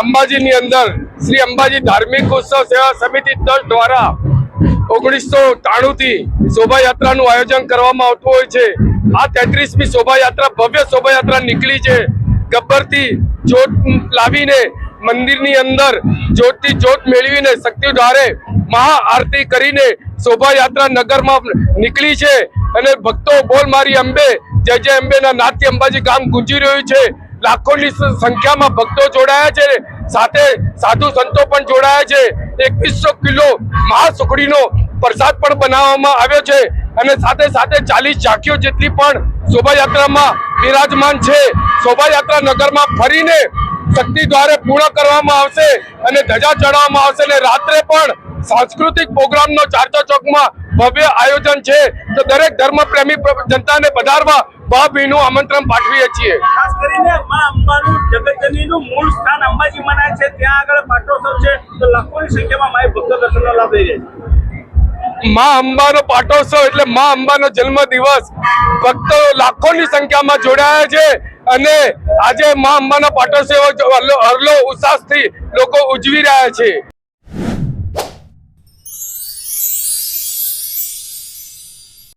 અંબાજીની અંદર શ્રી અંબાજી ધાર્મિક ઉત્સવ સેવા સમિતિ ટ્રસ્ટ દ્વારા 1993 થી શોભાયાત્રાનું આયોજન કરવામાં આવતું હોય છે। આ 33મી શોભાયાત્રા ભવ્ય શોભાયાત્રા નીકળી છે। ગબ્બરથી જોત લાવીને મંદિરની અંદર જોતથી જોત મેળવીને શક્તિ દ્વારે મહાઆરતી કરીને શોભાયાત્રા નગરમાં નીકળી છે અને ભક્તો બોલ મારી અંબે જય જય અંબેના નાદથી અંબાજી ગામ ગુંજી રહ્યું છે। લાખોની સંખ્યામાં ભક્તો જોડાયા છે, સાથે સાધુ સંતો પણ જોડાયા છે। 2100 કિલો મહાસુખડીનો પ્રસાદ પણ બનાવવામાં આવ્યો છે અને સાથે સાથે 40 ઝાંખીઓ જેટલી પણ શોભાયાત્રામાં બિરાજમાન છે। શોભાયાત્રા નગરમાં ફરીને શક્તિ દ્વારે પૂર્ણ કરવામાં આવશે અને ધજા ચડાવવામાં આવશે અને રાત્રે પણ सांस्कृतिक प्रोग्रामનો ચારચા ચોકમાં ભવ્ય આયોજન છે। તો દરેક ધર્મ પ્રેમી જનતાને પધારવા ભાવભીનું આમંત્રણ પાઠવીએ છીએ। ખાસ કરીને માં અંબાનું જગતજનીનું મૂળ સ્થાન અંબાજી મનાય છે, ત્યાં આગળ પાટોત્સવ છે, તો લાખોની સંખ્યામાં માય ભક્તો દર્શનનો લાભ લઈ રહ્યા છે। માં અંબાનો પાટોત્સવ એટલે માં અંબાનો જન્મ દિવસ, ભક્તો લાખોની સંખ્યામાં જોડાયા છે અને આજે માં અંબાના પાટોત્સવ હરલો ઉલ્લાસથી લોકો ઉજવી રહ્યા છે।